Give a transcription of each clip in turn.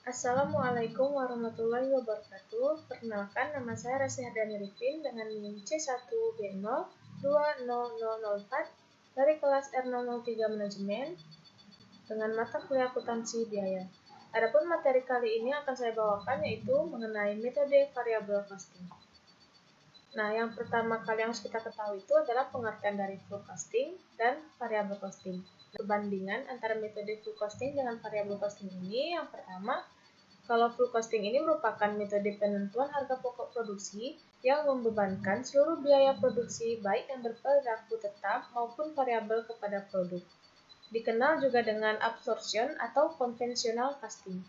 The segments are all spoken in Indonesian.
Assalamualaikum warahmatullahi wabarakatuh. Perkenalkan, nama saya Rasni Hardani Rifin dengan NIM C1B0200004 dari kelas R003 Manajemen dengan mata kuliah akuntansi biaya. Adapun materi kali ini akan saya bawakan yaitu mengenai metode variable costing. Nah, yang pertama kali yang harus kita ketahui itu adalah pengertian dari full costing dan variable costing. Perbandingan antara metode full costing dengan variable costing ini, yang pertama, kalau full costing ini merupakan metode penentuan harga pokok produksi yang membebankan seluruh biaya produksi baik yang berperilaku tetap maupun variabel kepada produk. Dikenal juga dengan absorption atau konvensional costing.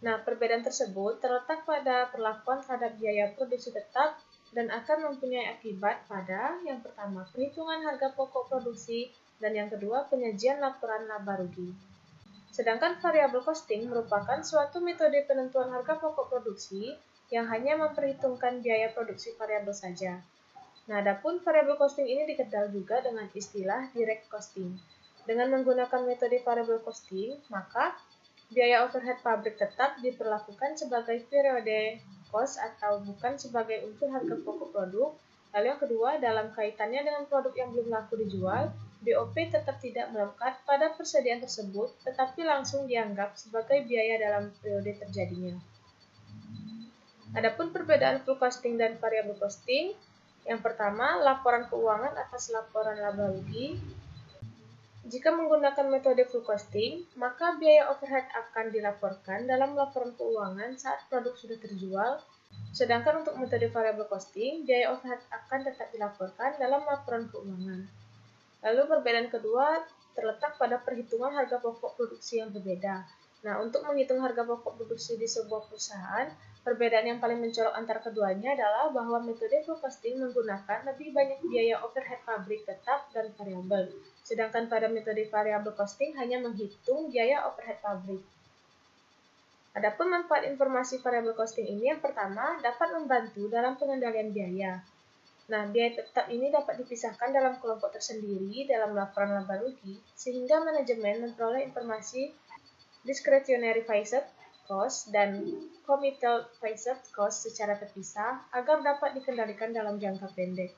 Nah, perbedaan tersebut terletak pada perlakuan terhadap biaya produksi tetap dan akan mempunyai akibat pada yang pertama, perhitungan harga pokok produksi, dan yang kedua, penyajian laporan laba rugi. Sedangkan variable costing merupakan suatu metode penentuan harga pokok produksi yang hanya memperhitungkan biaya produksi variabel saja. Nah, adapun variable costing ini dikenal juga dengan istilah direct costing. Dengan menggunakan metode variable costing, maka biaya overhead pabrik tetap diperlakukan sebagai periode cost atau bukan sebagai unsur harga pokok produk. Lalu yang kedua, dalam kaitannya dengan produk yang belum laku dijual, BOP tetap tidak melekat pada persediaan tersebut, tetapi langsung dianggap sebagai biaya dalam periode terjadinya. Adapun perbedaan full costing dan variable costing, yang pertama, laporan keuangan atas laporan laba rugi. Jika menggunakan metode full costing, maka biaya overhead akan dilaporkan dalam laporan keuangan saat produk sudah terjual, sedangkan untuk metode variable costing, biaya overhead akan tetap dilaporkan dalam laporan keuangan. Lalu perbedaan kedua terletak pada perhitungan harga pokok produksi yang berbeda. Nah, untuk menghitung harga pokok produksi di sebuah perusahaan, perbedaan yang paling mencolok antara keduanya adalah bahwa metode full costing menggunakan lebih banyak biaya overhead pabrik tetap dan variabel, sedangkan pada metode variable costing hanya menghitung biaya overhead pabrik. Adapun manfaat informasi variable costing ini, yang pertama, dapat membantu dalam pengendalian biaya. Nah, biaya tetap ini dapat dipisahkan dalam kelompok tersendiri dalam laporan laba rugi, sehingga manajemen memperoleh informasi discretionary fixed cost dan committed fixed cost secara terpisah agar dapat dikendalikan dalam jangka pendek.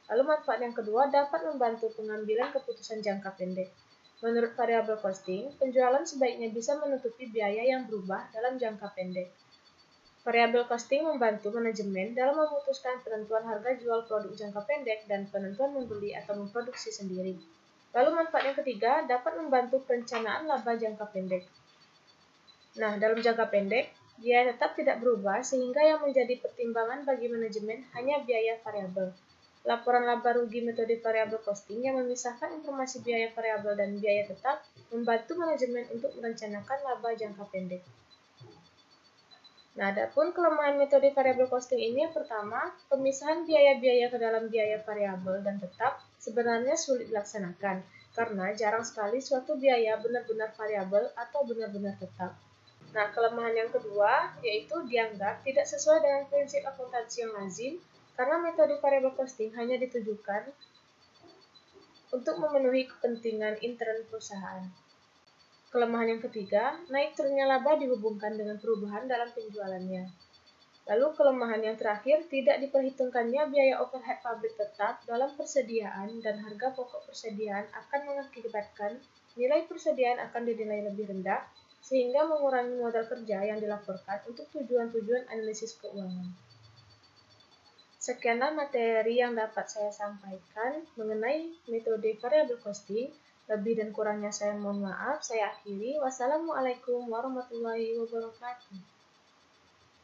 Lalu manfaat yang kedua dapat membantu pengambilan keputusan jangka pendek. Menurut variable costing, penjualan sebaiknya bisa menutupi biaya yang berubah dalam jangka pendek. Variable costing membantu manajemen dalam memutuskan penentuan harga jual produk jangka pendek dan penentuan membeli atau memproduksi sendiri. Lalu manfaat yang ketiga dapat membantu perencanaan laba jangka pendek. Nah, dalam jangka pendek, biaya tetap tidak berubah sehingga yang menjadi pertimbangan bagi manajemen hanya biaya variabel. Laporan laba rugi metode variable costing yang memisahkan informasi biaya variabel dan biaya tetap membantu manajemen untuk merencanakan laba jangka pendek. Nah, adapun kelemahan metode variable costing ini, yang pertama, pemisahan biaya-biaya ke dalam biaya variabel dan tetap sebenarnya sulit dilaksanakan, karena jarang sekali suatu biaya benar-benar variabel atau benar-benar tetap. Nah, kelemahan yang kedua, yaitu dianggap tidak sesuai dengan prinsip akuntansi yang lazim, karena metode variable costing hanya ditujukan untuk memenuhi kepentingan intern perusahaan. Kelemahan yang ketiga, naik turunnya laba dihubungkan dengan perubahan dalam penjualannya. Lalu kelemahan yang terakhir, tidak diperhitungkannya biaya overhead pabrik tetap dalam persediaan dan harga pokok persediaan akan mengakibatkan nilai persediaan akan dinilai lebih rendah, sehingga mengurangi modal kerja yang dilaporkan untuk tujuan-tujuan analisis keuangan. Sekianlah materi yang dapat saya sampaikan mengenai metode variable costing. Lebih dan kurangnya saya mohon maaf. Saya akhiri. Wassalamualaikum warahmatullahi wabarakatuh.